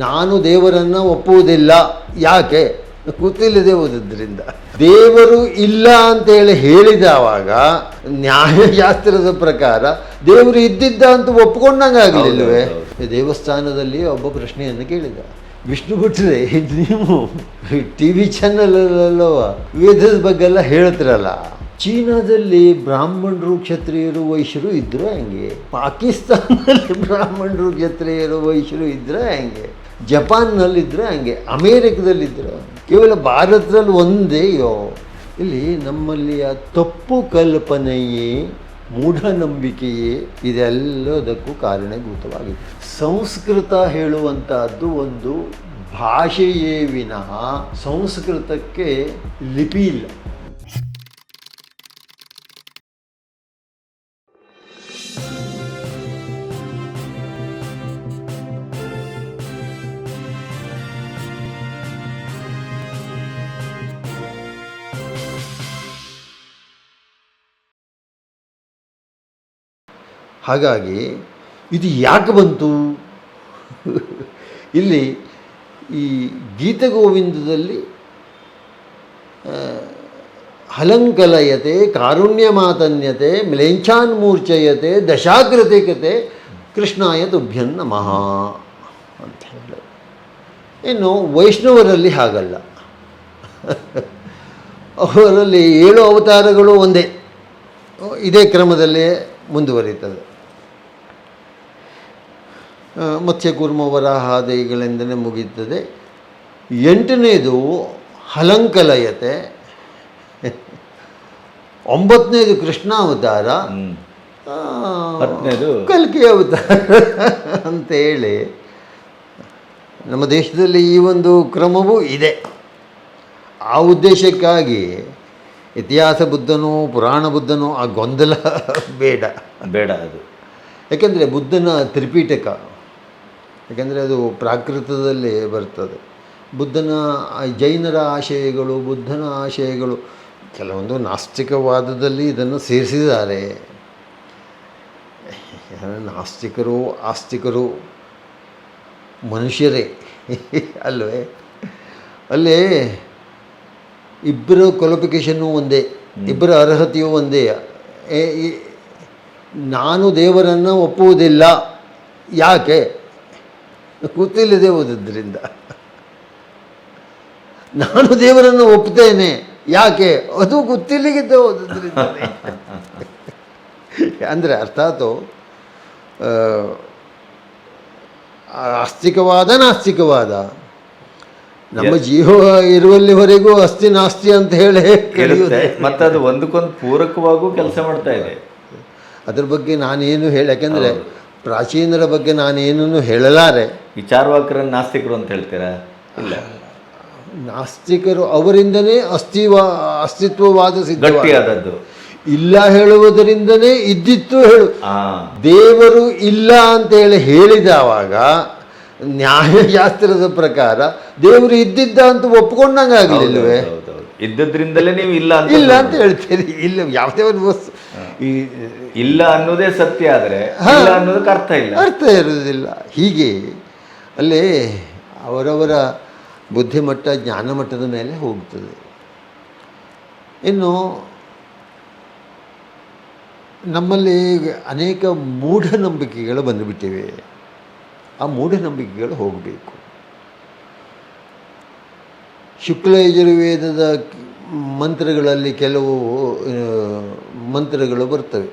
ನಾನು ದೇವರನ್ನು ಒಪ್ಪುವುದಿಲ್ಲ. ಯಾಕೆ? ಗೊತ್ತಿಲ್ಲದೆ ಓದಿದ್ರಿಂದ. ದೇವರು ಇಲ್ಲ ಅಂತೇಳಿ ಹೇಳಿದವಾಗ ನ್ಯಾಯಶಾಸ್ತ್ರದ ಪ್ರಕಾರ ದೇವರು ಇದ್ದಿದ್ದ ಅಂತ ಒಪ್ಕೊಂಡಂಗೆ ಆಗಲಿಲ್ಲವೇ? ದೇವಸ್ಥಾನದಲ್ಲಿ ಒಬ್ಬ ಪ್ರಶ್ನೆಯನ್ನು ಕೇಳಿದ, ವಿಷ್ಣು ಬಿಟ್ಟರೆ ನೀವು ಟಿ ವಿ ಚಾನಲಲ್ಲವ ವೇದದ ಬಗ್ಗೆ ಎಲ್ಲ ಹೇಳ್ತಿರಲ್ಲ, ಚೀನಾದಲ್ಲಿ ಬ್ರಾಹ್ಮಣರು ಕ್ಷತ್ರಿಯರು ವೈಶ್ಯರು ಇದ್ರು ಹಂಗೆ, ಪಾಕಿಸ್ತಾನದಲ್ಲಿ ಬ್ರಾಹ್ಮಣರು ಕ್ಷತ್ರಿಯರು ವೈಶ್ಯರು ಇದ್ರೆ ಹಂಗೆ, ಜಪಾನ್ನಲ್ಲಿದ್ದರೆ ಹಂಗೆ, ಅಮೇರಿಕದಲ್ಲಿದ್ದರೆ, ಕೇವಲ ಭಾರತದಲ್ಲಿ ಒಂದೇ ಇಲ್ಲಿ ನಮ್ಮಲ್ಲಿಯ ತಪ್ಪು ಕಲ್ಪನೆಯೇ ಮೂಢನಂಬಿಕೆಯೇ ಇದೆಲ್ಲದಕ್ಕೂ ಕಾರಣಭೂತವಾಗಿದೆ. ಸಂಸ್ಕೃತ ಹೇಳುವಂತಹದ್ದು ಒಂದು ಭಾಷೆಯೇ ವಿನಃ ಸಂಸ್ಕೃತಕ್ಕೆ ಲಿಪಿ ಇಲ್ಲ. ಹಾಗಾಗಿ ಇದು ಯಾಕೆ ಬಂತು? ಇಲ್ಲಿ ಈ ಗೀತಗೋವಿಂದದಲ್ಲಿ ಹಲಂಕಲಯತೆ ಕಾರುಣ್ಯಮಾತನ್ಯತೆ ಮ್ಲೇಚ್ಛಾನ್ಮೂರ್ಛಯತೆ ದಶಾಕೃತಿಕತೆ ಕೃಷ್ಣಾಯ ತುಭ್ಯನ್ ನಮಃ ಅಂತ ಹೇಳಿ. ಇನ್ನು ವೈಷ್ಣವರಲ್ಲಿ ಹಾಗಲ್ಲ, ಅವರಲ್ಲಿ 7 ಅವತಾರಗಳು ಒಂದೇ, ಇದೇ ಕ್ರಮದಲ್ಲೇ ಮುಂದುವರಿಯುತ್ತದೆ. ಮತ್ಸ್ಯಕೂರ್ಮ ವರಾಹಾದಿಗಳಿಂದಲೇ ಮುಗಿಯುತ್ತದೆ. 8ನೇದು ಹಲಂಕಲಯತೆ, 9ನೇದು ಕೃಷ್ಣಾವತಾರ, 10ನೇದು ಕಲ್ಕಿ ಅವತಾರ ಅಂತೇಳಿ ನಮ್ಮ ದೇಶದಲ್ಲಿ ಈ ಒಂದು ಕ್ರಮವೂ ಇದೆ. ಆ ಉದ್ದೇಶಕ್ಕಾಗಿ ಇತಿಹಾಸ ಬುದ್ಧನೋ ಪುರಾಣ ಬುದ್ಧನೋ ಆ ಗೊಂದಲ ಬೇಡ ಅದು. ಯಾಕೆಂದರೆ ಬುದ್ಧನ ತ್ರಿಪೀಠಕ, ಯಾಕೆಂದರೆ ಅದು ಪ್ರಾಕೃತದಲ್ಲಿ ಬರ್ತದೆ. ಬುದ್ಧನ ಜೈನರ ಆಶಯಗಳು, ಬುದ್ಧನ ಆಶಯಗಳು ಕೆಲವೊಂದು ನಾಸ್ತಿಕವಾದದಲ್ಲಿ ಇದನ್ನು ಸೇರಿಸಿದ್ದಾರೆ. ನಾಸ್ತಿಕರು ಆಸ್ತಿಕರು ಮನುಷ್ಯರೇ ಅಲ್ವೇ? ಅಲ್ಲೇ ಇಬ್ಬರ ಕ್ವಾಲಿಫಿಕೇಷನ್ನು ಒಂದೇ, ಇಬ್ಬರ ಅರ್ಹತೆಯೂ ಒಂದೇ. ನಾನು ದೇವರನ್ನು ಒಪ್ಪುವುದಿಲ್ಲ. ಯಾಕೆ? ಗೊತ್ತಿಲ್ಲದೆ ಓದಿದ್ರಿಂದ. ನಾನು ದೇವರನ್ನು ಒಪ್ತೇನೆ. ಯಾಕೆ? ಅದು ಗೊತ್ತಿಲ್ಲದೆ ಓದಿದ್ರಿಂದ. ಅಂದರೆ ಅರ್ಥಾತ್ ಆಸ್ತಿಕವಾದ ನಾಸ್ತಿಕವಾದ ನಮ್ಮ ಜೀವ ಇರುವಲ್ಲಿವರೆಗೂ ಅಸ್ತಿ ನಾಸ್ತಿ ಅಂತ ಹೇಳಿ ಮತ್ತೆ ಅದು ಒಂದಕ್ಕೊಂದು ಪೂರಕವಾಗೂ ಕೆಲಸ ಮಾಡ್ತಾ ಇದೆ. ಅದ್ರ ಬಗ್ಗೆ ನಾನೇನು ಹೇಳಿ, ಯಾಕೆಂದರೆ ಪ್ರಾಚೀನರ ಬಗ್ಗೆ ನಾನೇನೂ ಹೇಳಲಾರೆ. ವಿಚಾರವಾಕರನ್ನು ನಾಸ್ತಿಕರು ಅಂತ ಹೇಳ್ತೀರಾ? ಇಲ್ಲ, ನಾಸ್ತಿಕರು ಅವರಿಂದನೇ ಅಸ್ತಿತ್ವವಾದ ಸಿದ್ಧವಾದದ್ದು. ಇಲ್ಲ ಹೇಳುವುದರಿಂದನೇ ಇದ್ದಿತ್ತು ಹೇಳು. ದೇವರು ಇಲ್ಲ ಅಂತೇಳಿ ಹೇಳಿದವಾಗ ನ್ಯಾಯಶಾಸ್ತ್ರದ ಪ್ರಕಾರ ದೇವರು ಇದ್ದಿದ್ದ ಅಂತ ಒಪ್ಕೊಂಡಂಗೆ ಆಗಲಿಲ್ಲವೇ? ಇದ್ದದ್ರಿಂದಲೇ ನೀವು ಇಲ್ಲ ಅಂತ ಹೇಳ್ತೀರಿ. ಇಲ್ಲ, ಯಾವುದೇ ಒಂದು ವಸ್ತು ಇಲ್ಲ ಅನ್ನೋದೇ ಸತ್ಯ, ಆದರೆ ಅನ್ನೋದಕ್ಕೆ ಅರ್ಥ ಇರುವುದಿಲ್ಲ. ಹೀಗೆ ಅಲ್ಲೇ ಅವರವರ ಬುದ್ಧಿಮಟ್ಟ ಜ್ಞಾನಮಟ್ಟದ ಮೇಲೆ ಹೋಗ್ತದೆ. ಇನ್ನು ನಮ್ಮಲ್ಲಿ ಅನೇಕ ಮೂಢನಂಬಿಕೆಗಳು ಬಂದುಬಿಟ್ಟಿವೆ. ಆ ಮೂಢನಂಬಿಕೆಗಳು ಹೋಗಬೇಕು. ಶುಕ್ಲ ಯಜುರ್ವೇದದ ಮಂತ್ರಗಳಲ್ಲಿ ಕೆಲವು ಮಂತ್ರಗಳು ಬರ್ತವೆ.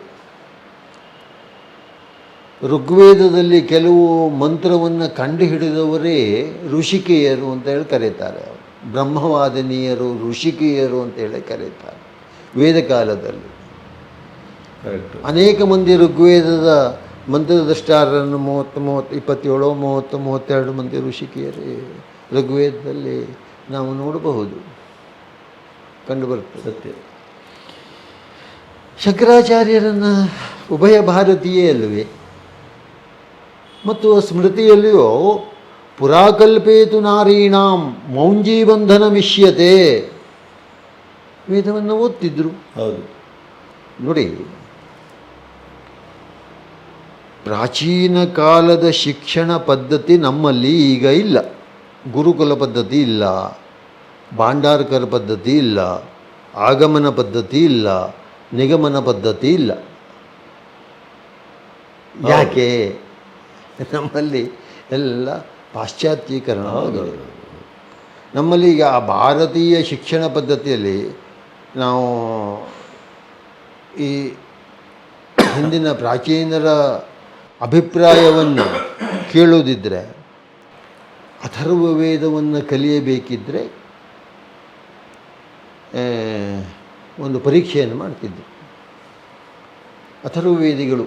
ಋಗ್ವೇದದಲ್ಲಿ ಕೆಲವು ಮಂತ್ರವನ್ನು ಕಂಡುಹಿಡಿದವರೇ ಋಷಿಕೆಯರು ಅಂತ ಹೇಳಿ ಕರೀತಾರೆ. ಬ್ರಹ್ಮವಾದಿನಿಯರು ಋಷಿಕೆಯರು ಅಂತೇಳಿ ಕರೀತಾರೆ. ವೇದ ಕಾಲದಲ್ಲಿ ಅನೇಕ ಮಂದಿ ಋಗ್ವೇದದ ಮಂತ್ರದಷ್ಟಾರನ್ನು 27, 30, 32 ಮಂದಿ ಋಷಿಕೆಯರೇ ಋಗ್ವೇದದಲ್ಲಿ ನಾವು ನೋಡಬಹುದು, ಕಂಡುಬರುತ್ತದೆ. ಸತ್ಯ. ಶಂಕರಾಚಾರ್ಯರನ್ನು ಉಭಯ ಭಾರತೀಯೇ ಅಲ್ಲವೇ? ಮತ್ತು ಸ್ಮೃತಿಯಲ್ಲಿಯೂ ಪುರಾಕಲ್ಪೇತು ನಾರೀಣಾಂ ಮೌಂಜೀಬಂಧನ ಮಿಷ್ಯತೆ ವೇದವನ್ನು ಓದ್ತಿದ್ರು. ಹೌದು ನೋಡಿ, ಪ್ರಾಚೀನ ಕಾಲದ ಶಿಕ್ಷಣ ಪದ್ಧತಿ ನಮ್ಮಲ್ಲಿ ಈಗ ಇಲ್ಲ. ಗುರುಕುಲ ಪದ್ಧತಿ ಇಲ್ಲ, ಭಾಂಡಾರ್ಕರ್ ಪದ್ಧತಿ ಇಲ್ಲ, ಆಗಮನ ಪದ್ಧತಿ ಇಲ್ಲ, ನಿಗಮನ ಪದ್ಧತಿ ಇಲ್ಲ. ಯಾಕೆ? ನಮ್ಮಲ್ಲಿ ಎಲ್ಲ ಪಾಶ್ಚಾತ್ಯೀಕರಣ ಆಗಿದೆ. ನಮ್ಮಲ್ಲಿ ಈಗ ಆ ಭಾರತೀಯ ಶಿಕ್ಷಣ ಪದ್ಧತಿಯಲ್ಲಿ ನಾವು ಈ ಹಿಂದಿನ ಪ್ರಾಚೀನರ ಅಭಿಪ್ರಾಯವನ್ನು ಕೇಳೋದಿದ್ದರೆ, ಅಥರ್ವ ವೇದವನ್ನು ಕಲಿಯಬೇಕಿದ್ದರೆ ಒಂದು ಪರೀಕ್ಷೆಯನ್ನು ಮಾಡ್ತಿದ್ದರು. ಅಥರ್ವವೇದಿಗಳು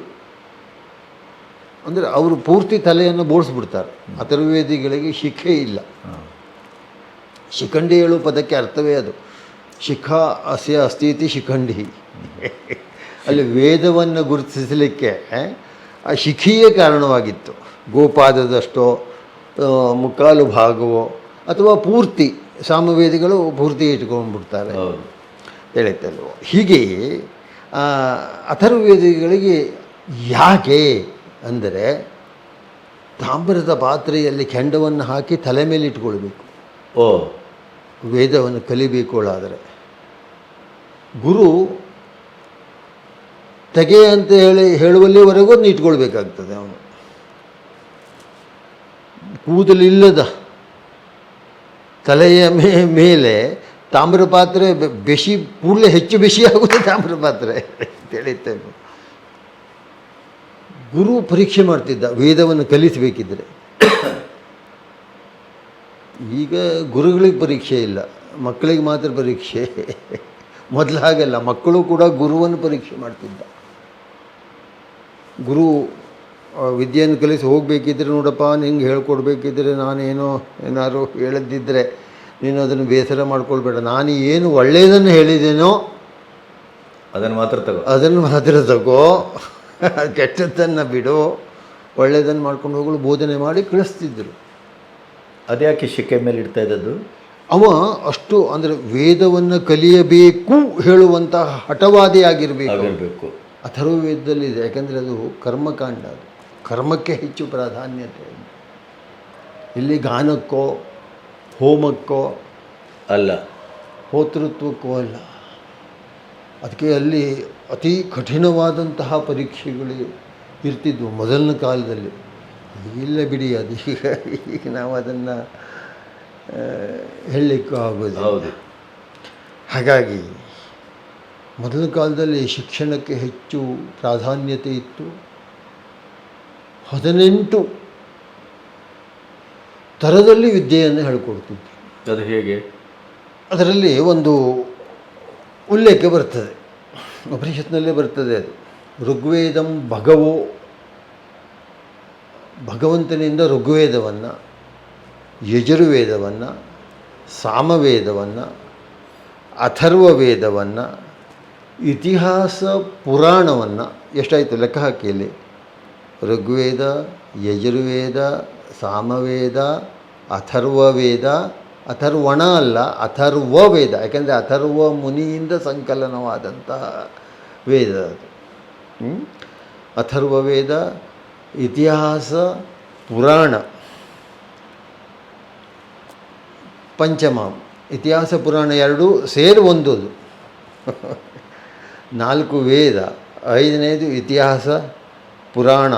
ಅಂದರೆ ಅವರು ಪೂರ್ತಿ ತಲೆಯನ್ನು ಬೋಳಿಸ್ಬಿಡ್ತಾರೆ. ಅಥರ್ವವೇದಿಗಳಿಗೆ ಶಿಖೆ ಇಲ್ಲ. ಶಿಖಂಡಿ ಹೇಳುವ ಪದಕ್ಕೆ ಅರ್ಥವೇ ಅದು. ಶಿಖ ಅಸ್ಯ ಅಸ್ತೀತಿ ಶಿಖಂಡಿ. ಅಲ್ಲಿ ವೇದವನ್ನು ಗುರುತಿಸಲಿಕ್ಕೆ ಆ ಶಿಖಿಯೇ ಕಾರಣವಾಗಿತ್ತು. ಗೋಪಾದದಷ್ಟೋ ಮುಕ್ಕಾಲು ಭಾಗವೋ ಅಥವಾ ಪೂರ್ತಿ ಸಾಮವೇದಿಗಳು ಪೂರ್ತಿ ಇಟ್ಕೊಂಡ್ಬಿಡ್ತಾರೆ ಹೇಳಿತ್ತಲ್ವೋ. ಹೀಗೆ ಅಥರ್ವವೇದಿಗಳಿಗೆ ಯಾಕೆ ಅಂದರೆ ತಾಮ್ರದ ಪಾತ್ರೆಯಲ್ಲಿ ಕೆಂಡವನ್ನು ಹಾಕಿ ತಲೆ ಮೇಲೆ ಇಟ್ಕೊಳ್ಬೇಕು. ವೇದವನ್ನು ಕಲಿಬೇಕುಳಾದರೆ ಗುರು ತೆಗೆ ಅಂತ ಹೇಳುವಲ್ಲಿವರೆಗೂ ಅದನ್ನ ಇಟ್ಕೊಳ್ಬೇಕಾಗ್ತದೆ. ಅವನು ಕೂದಲಿಲ್ಲದ ತಲೆಯ ಮೇಲೆ ತಾಮ್ರ ಪಾತ್ರೆ ಬೆಸಿ ಕೂಡಲೇ ಹೆಚ್ಚು ಬೆಸಿ ಆಗುತ್ತೆ ತಾಮ್ರ ಪಾತ್ರೆ ತಿಳಿತೇವೆ. ಗುರು ಪರೀಕ್ಷೆ ಮಾಡ್ತಿದ್ದ ವೇದವನ್ನು ಕಲಿಸಬೇಕಿದ್ರೆ. ಈಗ ಗುರುಗಳಿಗೆ ಪರೀಕ್ಷೆ ಇಲ್ಲ, ಮಕ್ಕಳಿಗೆ ಮಾತ್ರ ಪರೀಕ್ಷೆ. ಮೊದಲು ಹಾಗೆಲ್ಲ, ಮಕ್ಕಳು ಕೂಡ ಗುರುವನ್ನು ಪರೀಕ್ಷೆ ಮಾಡ್ತಿದ್ದ. ಗುರು ವಿದ್ಯೆಯನ್ನು ಕಲಿಸಿ ಹೋಗಬೇಕಿದ್ರೆ, ನೋಡಪ್ಪ ನಿಂಗೆ ಹೇಳ್ಕೊಡ್ಬೇಕಿದ್ರೆ ಏನಾದ್ರು ಹೇಳದಿದ್ದರೆ ನೀನು ಅದನ್ನು ಬೇಸರ ಮಾಡ್ಕೊಳ್ಬೇಡ, ನಾನು ಏನು ಒಳ್ಳೆಯದನ್ನು ಹೇಳಿದ್ದೇನೋ ಅದನ್ನು ಮಾತ್ರ ತಗೋ, ಕೆಟ್ಟದ್ದನ್ನು ಬಿಡು, ಒಳ್ಳೆಯದನ್ನು ಮಾಡ್ಕೊಂಡು ಹೋಗಲು ಬೋಧನೆ ಮಾಡಿ ಕಳಿಸ್ತಿದ್ದರು. ಅದ್ಯಾಕೆ ಶಿಕೆ ಮೇಲೆ ಇಡ್ತಾ ಇದ್ದದ್ದು? ಅವ ಅಷ್ಟು ಅಂದರೆ ವೇದವನ್ನು ಕಲಿಯಬೇಕು ಹೇಳುವಂತಹ ಹಠವಾದಿಯಾಗಿರಬೇಕು. ಅಥರ್ವವೇದದಲ್ಲಿದೆ. ಯಾಕೆಂದರೆ ಅದು ಕರ್ಮಕಾಂಡ, ಅದು ಕರ್ಮಕ್ಕೆ ಹೆಚ್ಚು ಪ್ರಾಧಾನ್ಯತೆ. ಇಲ್ಲಿ ಗಾನಕ್ಕೋ ಹೋಮಕ್ಕೋ ಅಲ್ಲ, ಹೋತೃತ್ವಕ್ಕೋ ಅಲ್ಲ. ಅದಕ್ಕೆ ಅಲ್ಲಿ ಅತಿ ಕಠಿಣವಾದಂತಹ ಪರೀಕ್ಷೆಗಳು ಇರ್ತಿದ್ವು ಮೊದಲನ ಕಾಲದಲ್ಲಿ. ಇಲ್ಲ ಬಿಡಿ, ಅದು ಈಗ ನಾವು ಅದನ್ನು ಹೇಳಲಿಕ್ಕೂ ಆಗೋದು. ಹೌದು. ಹಾಗಾಗಿ ಮೊದಲ ಕಾಲದಲ್ಲಿ ಶಿಕ್ಷಣಕ್ಕೆ ಹೆಚ್ಚು ಪ್ರಾಧಾನ್ಯತೆ ಇತ್ತು. 18 ಥರದಲ್ಲಿ ವಿದ್ಯೆಯನ್ನು ಹೇಳಿಕೊಡ್ತಿದ್ದರು. ಅದು ಹೇಗೆ? ಅದರಲ್ಲಿ ಒಂದು ಉಲ್ಲೇಖ ಬರ್ತದೆ, ಉಪನಿಷತ್ನಲ್ಲೇ ಬರ್ತದೆ. ಅದು ಋಗ್ವೇದಂ ಭಗವೋ, ಭಗವಂತನಿಂದ ಋಗ್ವೇದವನ್ನು, ಯಜುರ್ವೇದವನ್ನು, ಸಾಮವೇದವನ್ನು, ಅಥರ್ವ ವೇದವನ್ನು, ಇತಿಹಾಸ ಪುರಾಣವನ್ನು, ಎಷ್ಟಾಯಿತು ಲೆಕ್ಕ ಹಾಕಿಯಲ್ಲಿ, ಋಗ್ವೇದ, ಯಜುರ್ವೇದ, ಸಾಮವೇದ, ಅಥರ್ವವೇದ, ಅಥರ್ವಣ ಅಲ್ಲ ಅಥರ್ವ ವೇದ, ಯಾಕೆಂದರೆ ಅಥರ್ವ ಮುನಿಯಿಂದ ಸಂಕಲನವಾದಂತಹ ವೇದ ಅದು. ಅಥರ್ವ ವೇದ, ಇತಿಹಾಸ ಪುರಾಣ, ಪಂಚಮ, ಇತಿಹಾಸ ಪುರಾಣ ಎರಡು ಸೇರಿ ಒಂದದು. 4 ವೇದ, 5ನೇದು ಇತಿಹಾಸ ಪುರಾಣ.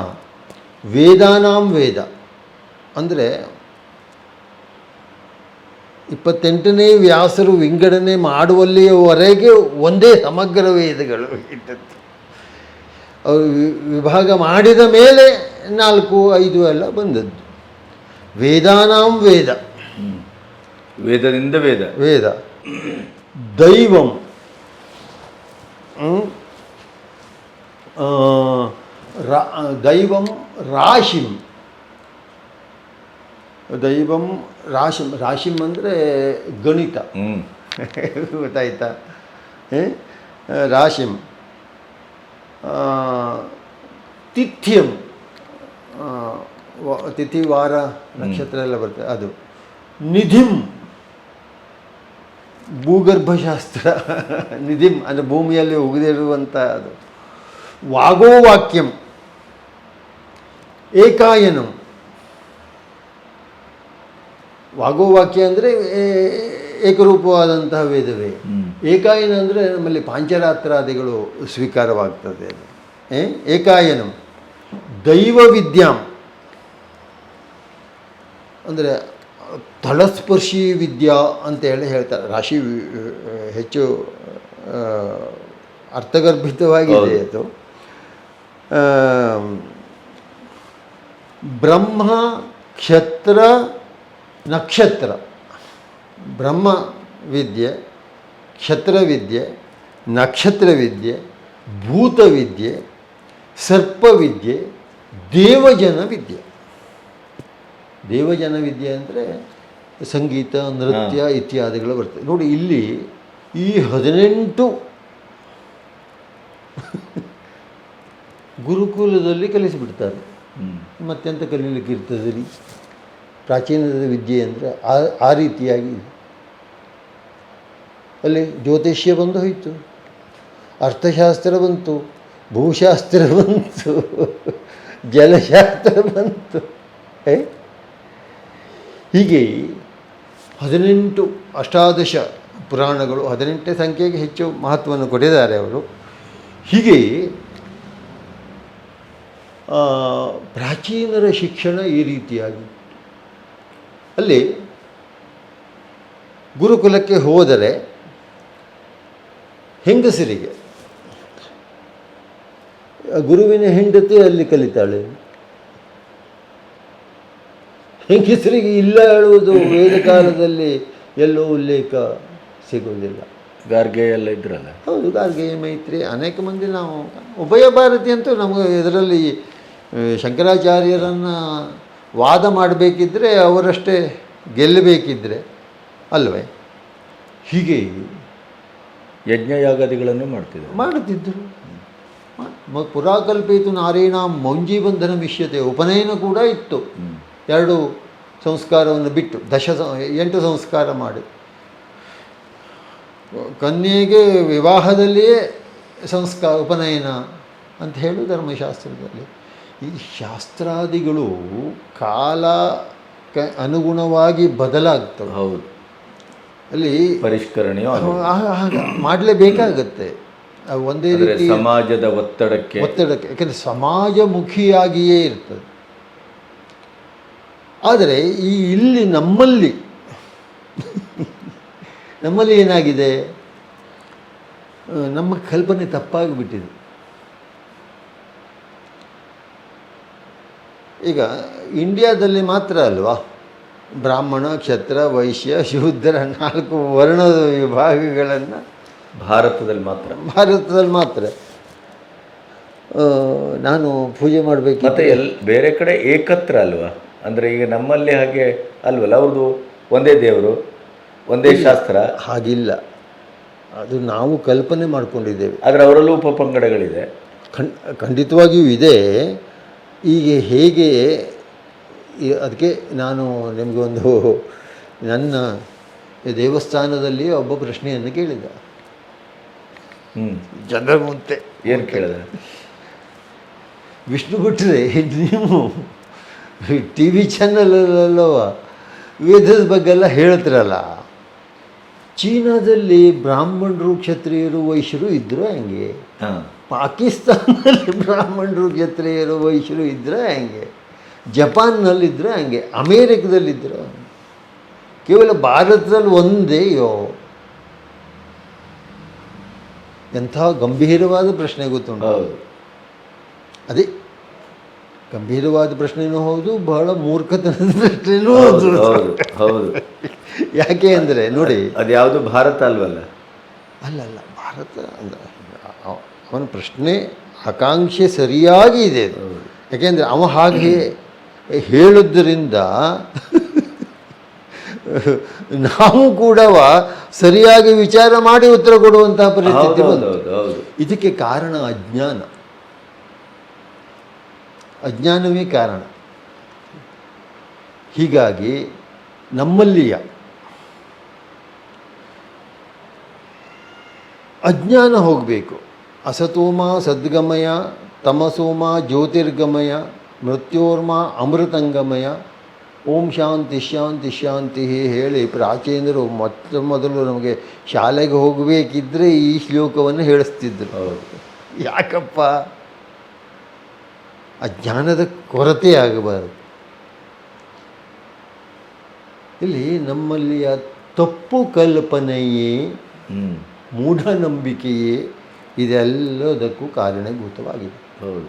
ವೇದಾನಾಂ ವೇದ ಅಂದರೆ 28ನೇ ವ್ಯಾಸರು ವಿಂಗಡಣೆ ಮಾಡುವಲ್ಲಿಯವರೆಗೆ ಒಂದೇ ಸಮಗ್ರ ವೇದಗಳು ಇಟ್ಟದ್ದು. ಅವರು ವಿಭಾಗ ಮಾಡಿದ ಮೇಲೆ 4, 5 ಎಲ್ಲ ಬಂದದ್ದು. ವೇದಾನಾಂ ವೇದ, ವೇದದಿಂದ ವೇದ. ದೈವಂ, ದೈವಂ ರಾಶಿಂ, ದೈವಂ ರಾಶಿಂ. ರಾಶಿಂ ಅಂದರೆ ಗಣಿತ, ಗೊತ್ತಾಯ್ತಾ? ರಾಶಿಂ. ತಿಥ್ಯಂ, ತಿಥಿ ವಾರ ನಕ್ಷತ್ರ ಎಲ್ಲ ಬರ್ತದೆ ಅದು. ನಿಧಿಂ, ಭೂಗರ್ಭಶಾಸ್ತ್ರ. ನಿಧಿಂ ಅಂದರೆ ಭೂಮಿಯಲ್ಲಿ ಉಗಿದಿರುವಂಥ ಅದು. ವಾಗೋವಾಕ್ಯಂ, ಏಕಾಯನಂ. ವಾಗೋವಾಕ್ಯ ಅಂದರೆ ಏಕರೂಪವಾದಂತಹ ವೇದವೇ. ಏಕಾಯನ ಅಂದರೆ ನಮ್ಮಲ್ಲಿ ಪಾಂಚರಾತ್ರಾದಿಗಳು ಸ್ವೀಕಾರವಾಗ್ತದೆ. ಏಕಾಯನಂ ದೈವ ವಿದ್ಯಾಂ ಅಂದರೆ ತಳಸ್ಪರ್ಶಿ ವಿದ್ಯಾ ಅಂತ ಹೇಳ್ತಾರೆ. ರಾಶಿ ಹೆಚ್ಚು ಅರ್ಥಗರ್ಭಿತವಾಗಿದೆ ಅದು. ಬ್ರಹ್ಮ ಕ್ಷತ್ರ ನಕ್ಷತ್ರ, ಬ್ರಹ್ಮ ವಿದ್ಯೆ, ಕ್ಷತ್ರ ವಿದ್ಯೆ, ನಕ್ಷತ್ರ ವಿದ್ಯೆ, ಭೂತ ವಿದ್ಯೆ, ಸರ್ಪ ವಿದ್ಯೆ, ದೇವಜನ ವಿದ್ಯೆ. ದೇವಜನ ವಿದ್ಯೆ ಅಂದರೆ ಸಂಗೀತ, ನೃತ್ಯ ಇತ್ಯಾದಿಗಳು ಬರ್ತದೆ. ನೋಡಿ ಇಲ್ಲಿ ಈ 18 ಗುರುಕುಲದಲ್ಲಿ ಕಲಿಸಿಬಿಡ್ತಾರೆ. ಮತ್ತೆಂತ ಕಲೀಲಿಕ್ಕೆ ಇರ್ತದೆ ರೀ? ಪ್ರಾಚೀನದ ವಿದ್ಯೆ ಅಂದರೆ ಆ ರೀತಿಯಾಗಿ ಅಲ್ಲಿ ಜ್ಯೋತಿಷ್ಯ ಬಂದು ಹೋಯಿತು, ಅರ್ಥಶಾಸ್ತ್ರ ಬಂತು, ಭೂಶಾಸ್ತ್ರ ಬಂತು, ಜಲಶಾಸ್ತ್ರ ಬಂತು. ಹೀಗೆ 18 ಅಷ್ಟಾದಶ ಪುರಾಣಗಳು, 18 ಸಂಖ್ಯೆಗೆ ಹೆಚ್ಚು ಮಹತ್ವವನ್ನು ಕೊಟ್ಟಿದ್ದಾರೆ ಅವರು. ಹೀಗೆ ಪ್ರಾಚೀನರ ಶಿಕ್ಷಣ ಈ ರೀತಿಯಾಗಿ. ಅಲ್ಲಿ ಗುರುಕುಲಕ್ಕೆ ಹೋದರೆ ಹೆಂಗಸರಿಗೆ ಗುರುವಿನ ಹೆಂಡತಿ ಅಲ್ಲಿ ಕಲಿತಾಳೆ. ಹೆಂಗಸರಿಗೆ ಇಲ್ಲ ಹೇಳುವುದು ವೇದ ಕಾಲದಲ್ಲಿ ಎಲ್ಲೋ ಉಲ್ಲೇಖ ಸಿಗುವುದಿಲ್ಲ. ಗಾರ್ಗೆ ಎಲ್ಲ ಇದ್ರಲ್ಲ. ಹೌದು, ಗಾರ್ಗೆ, ಮೈತ್ರಿ, ಅನೇಕ ಮಂದಿ. ನಾವು ಉಭಯ ಭಾರತಿ ಅಂತೂ ನಮಗೆ ಇದರಲ್ಲಿ ಶಂಕರಾಚಾರ್ಯರನ್ನು ವಾದ ಮಾಡಬೇಕಿದ್ರೆ ಅವರಷ್ಟೇ ಗೆಲ್ಲಬೇಕಿದ್ರೆ ಅಲ್ವೇ? ಹೀಗೆ ಯಜ್ಞಯಾಗಾದಿಗಳನ್ನು ಮಾಡುತ್ತಿದ್ದರು. ಪುರಾಕಲ್ಪೇತು ನಾರೇಣಾಂ ಮೌಂಜೀಬಂಧನ ಮಿಷ್ಯತೆ. ಉಪನಯನ ಕೂಡ ಇತ್ತು. 2 ಸಂಸ್ಕಾರವನ್ನು ಬಿಟ್ಟು 8 ಸಂಸ್ಕಾರ ಮಾಡಿ ಕನ್ಯೆಗೆ ವಿವಾಹದಲ್ಲಿಯೇ ಉಪನಯನ ಅಂತ ಹೇಳು ಧರ್ಮಶಾಸ್ತ್ರದಲ್ಲಿ. ಈ ಶಾಸ್ತ್ರಾದಿಗಳು ಕಾಲಕ್ಕೆ ಅನುಗುಣವಾಗಿ ಬದಲಾಗ್ತವೆ. ಹೌದು, ಅಲ್ಲಿ ಪರಿಷ್ಕರಣೆಯು ಮಾಡಲೇಬೇಕಾಗತ್ತೆ. ಒಂದೇ ರೀತಿ ಸಮಾಜದ ಒತ್ತಡಕ್ಕೆ, ಯಾಕಂದರೆ ಸಮಾಜಮುಖಿಯಾಗಿಯೇ ಇರ್ತದೆ. ಆದರೆ ಇಲ್ಲಿ ನಮ್ಮಲ್ಲಿ ಏನಾಗಿದೆ, ನಮ್ಮ ಕಲ್ಪನೆ ತಪ್ಪಾಗಿಬಿಟ್ಟಿದೆ. ಈಗ ಇಂಡಿಯಾದಲ್ಲಿ ಮಾತ್ರ ಅಲ್ವಾ ಬ್ರಾಹ್ಮಣ, ಕ್ಷತ್ರ, ವೈಶ್ಯ, ಶೂದ್ರ 4 ವರ್ಣದ ವಿಭಾಗಗಳನ್ನು ಭಾರತದಲ್ಲಿ ಮಾತ್ರ ನಾನು ಪೂಜೆ ಮಾಡಬೇಕು. ಮತ್ತೆ ಬೇರೆ ಕಡೆ ಏಕತ್ರ ಅಲ್ವಾ? ಅಂದರೆ ಈಗ ನಮ್ಮಲ್ಲಿ ಹಾಗೆ ಅಲ್ವಲ್ಲ, ಅವ್ರದ್ದು ಒಂದೇ ದೇವರು, ಒಂದೇ ಶಾಸ್ತ್ರ. ಹಾಗಿಲ್ಲ, ಅದು ನಾವು ಕಲ್ಪನೆ ಮಾಡಿಕೊಂಡಿದ್ದೇವೆ. ಆದರೆ ಅವರಲ್ಲೂ ಉಪಪಂಗಡಗಳಿದೆ. ಖಂಡಿತವಾಗಿಯೂ ಇದೆ. ಈಗ ಹೇಗೆ, ಅದಕ್ಕೆ ನಾನು ನಿಮಗೊಂದು ನನ್ನ ದೇವಸ್ಥಾನದಲ್ಲಿ ಒಬ್ಬ ಪ್ರಶ್ನೆಯನ್ನು ಕೇಳಿದ. ಜನರ ಮುಂದೆ ಏನು ಕೇಳಿದ? ವಿಷ್ಣು ಬಿಟ್ಟರೆ ನೀವು ಟಿ ವಿ ಚಾನಲಲ್ಲವ ವೇದದ ಬಗ್ಗೆಲ್ಲ ಹೇಳ್ತಿರಲ್ಲ, ಚೀನಾದಲ್ಲಿ ಬ್ರಾಹ್ಮಣರು, ಕ್ಷತ್ರಿಯರು, ವೈಶ್ಯರು ಇದ್ದರು ಹೆಂಗೆ? ಪಾಕಿಸ್ತಾನದಲ್ಲಿ ಬ್ರಾಹ್ಮಣರು, ಕ್ಷತ್ರಿಯರು, ವೈಶ್ಯರು ಇದ್ದರೆ ಹೆಂಗೆ? ಜಪಾನ್ನಲ್ಲಿದ್ದರೆ ಹಂಗೆ, ಅಮೇರಿಕದಲ್ಲಿದ್ದರೆ ಕೇವಲ ಭಾರತದಲ್ಲಿ ಒಂದೇ. ಎಂಥ ಗಂಭೀರವಾದ ಪ್ರಶ್ನೆ ಗೊತ್ತುಂಟು. ಅದೇ ಗಂಭೀರವಾದ ಪ್ರಶ್ನೆನೂ ಹೌದು, ಬಹಳ ಮೂರ್ಖತನದ ಪ್ರಶ್ನೆನೂ ಹೌದು. ಯಾಕೆ ಅಂದರೆ ನೋಡಿ, ಅದು ಯಾವುದು ಭಾರತ ಅಲ್ವಲ್ಲ. ಅಲ್ಲಲ್ಲ, ಭಾರತ ಅಲ್ಲ. ಅವನ ಪ್ರಶ್ನೆ ಆಕಾಂಕ್ಷೆ ಸರಿಯಾಗಿ ಇದೆ. ಯಾಕೆಂದರೆ ಅವ ಹಾಗೆ ಹೇಳುವುದರಿಂದ ನಾವು ಕೂಡ ಸರಿಯಾಗಿ ವಿಚಾರ ಮಾಡಿ ಉತ್ತರ ಕೊಡುವಂತಹ ಪರಿಸ್ಥಿತಿ ಬಂತು. ಇದಕ್ಕೆ ಕಾರಣ ಅಜ್ಞಾನವೇ ಕಾರಣ. ಹೀಗಾಗಿ ನಮ್ಮಲ್ಲಿಯ ಅಜ್ಞಾನ ಹೋಗಬೇಕು. ಅಸತೋಮ ಸದ್ಗಮಯ, ತಮಸೋಮ ಜ್ಯೋತಿರ್ಗಮಯ, ಮೃತ್ಯೋರ್ಮ ಅಮೃತಂಗಮಯ ಓಂ ಶಾಂತಿ ಶಾಂತಿ ಶಾಂತಿ ಹೇಳಿ ಪ್ರಾಚೀನರು ಮೊದಲು ನಮಗೆ ಶಾಲೆಗೆ ಹೋಗಬೇಕಿದ್ರೆ ಈ ಶ್ಲೋಕವನ್ನು ಹೇಳಿಸ್ತಿದ್ರು. ಹೌದು. ಯಾಕಪ್ಪ? ಆ ಜ್ಞಾನದ ಕೊರತೆ ಆಗಬಾರದು. ಇಲ್ಲಿ ನಮ್ಮಲ್ಲಿಯ ತಪ್ಪು ಕಲ್ಪನೆಯೇ, ಮೂಢನಂಬಿಕೆಯೇ ಇದೆಲ್ಲದಕ್ಕೂ ಕಾರಣಭೂತವಾಗಿದೆ. ಹೌದು.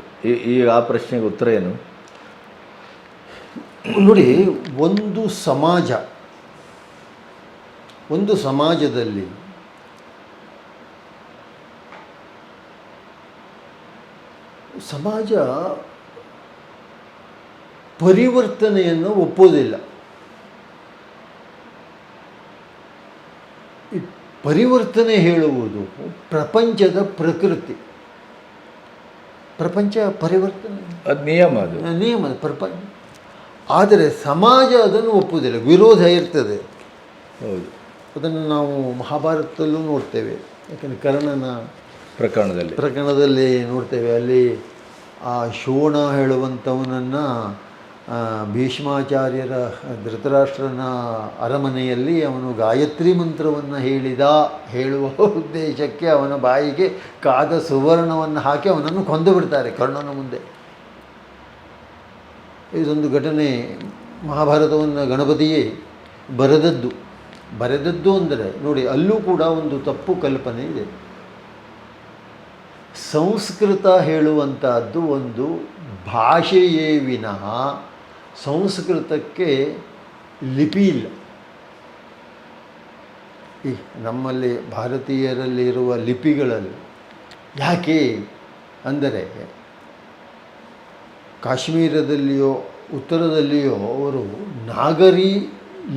ಈಗ ಆ ಪ್ರಶ್ನೆಗೆ ಉತ್ತರ ಏನು? ನೋಡಿ, ಒಂದು ಸಮಾಜದಲ್ಲಿ ಸಮಾಜ ಪರಿವರ್ತನೆಯನ್ನು ಒಪ್ಪೋದಿಲ್ಲ. ಈ ಪರಿವರ್ತನೆ ಹೇಳುವುದು ಪ್ರಪಂಚದ ಪ್ರಕೃತಿ. ಪ್ರಪಂಚ ಪರಿವರ್ತನೆ ಅದು ನಿಯಮ, ಅದು ನಿಯಮ ಪ್ರಪಂಚ. ಆದರೆ ಸಮಾಜ ಅದನ್ನು ಒಪ್ಪುವುದಿಲ್ಲ, ವಿರೋಧ ಇರ್ತದೆ. ಹೌದು. ಅದನ್ನು ನಾವು ಮಹಾಭಾರತದಲ್ಲೂ ನೋಡ್ತೇವೆ. ಯಾಕಂದರೆ ಕರ್ಣನ ಪ್ರಕರಣದಲ್ಲಿ ನೋಡ್ತೇವೆ. ಅಲ್ಲಿ ಆ ಶೋಣ ಹೇಳುವಂಥವನನ್ನು ಭೀಷ್ಮಾಚಾರ್ಯರ ಧೃತರಾಷ್ಟ್ರನ ಅರಮನೆಯಲ್ಲಿ ಅವನು ಗಾಯತ್ರಿ ಮಂತ್ರವನ್ನು ಹೇಳುವ ಉದ್ದೇಶಕ್ಕೆ ಅವನ ಬಾಯಿಗೆ ಕಾದ ಸುವರ್ಣವನ್ನು ಹಾಕಿ ಅವನನ್ನು ಕೊಂದು ಬಿಡ್ತಾರೆ ಕರ್ಣನ ಮುಂದೆ. ಇದೊಂದು ಘಟನೆ ಮಹಾಭಾರತವನ್ನು ಗಣಪತಿಯೇ ಬರೆದದ್ದು ಅಂದರೆ ನೋಡಿ, ಅಲ್ಲೂ ಕೂಡ ಒಂದು ತಪ್ಪು ಕಲ್ಪನೆ ಇದೆ. ಸಂಸ್ಕೃತ ಹೇಳುವಂಥದ್ದು ಒಂದು ಭಾಷೆಯೇ ವಿನಃ ಸಂಸ್ಕೃತಕ್ಕೆ ಲಿಪಿ ಇಲ್ಲ. ಈ ನಮ್ಮಲ್ಲಿ ಭಾರತೀಯರಲ್ಲಿ ಇರುವ ಲಿಪಿಗಳಲ್ಲಿ ಯಾಕೆ ಅಂದರೆ, ಕಾಶ್ಮೀರದಲ್ಲಿಯೋ ಉತ್ತರದಲ್ಲಿಯೋ ಅವರು ನಾಗರಿ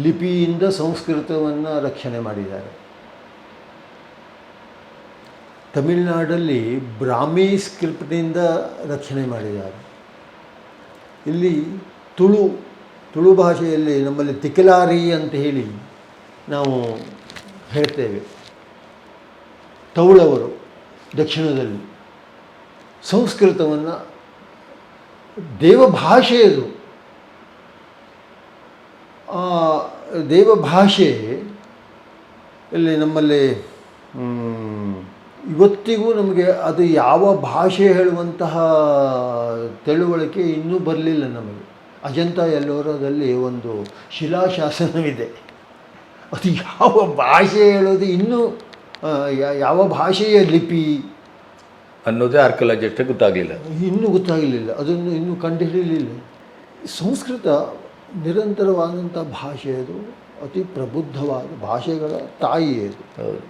ಲಿಪಿಯಿಂದ ಸಂಸ್ಕೃತವನ್ನು ರಕ್ಷಣೆ ಮಾಡಿದ್ದಾರೆ. ತಮಿಳುನಾಡಲ್ಲಿ ಬ್ರಾಹ್ಮಿ ಸ್ಕ್ರಿಪ್ಟ್ನಿಂದ ರಕ್ಷಣೆ ಮಾಡಿದ್ದಾರೆ. ಇಲ್ಲಿ ತುಳು ಭಾಷೆಯಲ್ಲಿ ನಮ್ಮಲ್ಲಿ ತಿಕಲಾರಿ ಅಂತ ಹೇಳಿ ನಾವು ಹೇಳ್ತೇವೆ. ತೌಳವರು ದಕ್ಷಿಣದಲ್ಲಿ ಸಂಸ್ಕೃತವನ್ನು ದೇವಭಾಷೆಯದು. ಆ ದೇವಭಾಷೆ ಇಲ್ಲಿ ನಮ್ಮಲ್ಲಿ ಇವತ್ತಿಗೂ ನಮಗೆ ಅದು ಯಾವ ಭಾಷೆ ಹೇಳುವಂತಹ ತಿಳುವಳಿಕೆ ಇನ್ನೂ ಬರಲಿಲ್ಲ ನಮಗೆ. ಅಜಂತ ಎಲ್ಲೋರದಲ್ಲಿ ಒಂದು ಶಿಲಾಶಾಸನವಿದೆ. ಅದು ಯಾವ ಭಾಷೆ ಹೇಳೋದು ಇನ್ನೂ ಯಾವ ಭಾಷೆಯ ಲಿಪಿ ಅನ್ನೋದೇ ಆರ್ಕಿಯಾಲಜಿಸ್ಟ್ ಗೊತ್ತಾಗಲಿಲ್ಲ, ಇನ್ನೂ ಗೊತ್ತಾಗಲಿಲ್ಲ, ಅದನ್ನು ಇನ್ನೂ ಕಂಡುಹಿಡಿಯಲಿಲ್ಲ. ಸಂಸ್ಕೃತ ನಿರಂತರವಾದಂಥ ಭಾಷೆ, ಅದು ಅತಿ ಪ್ರಬುದ್ಧವಾದ ಭಾಷೆಗಳ ತಾಯಿ ಅದು. ಹೌದು.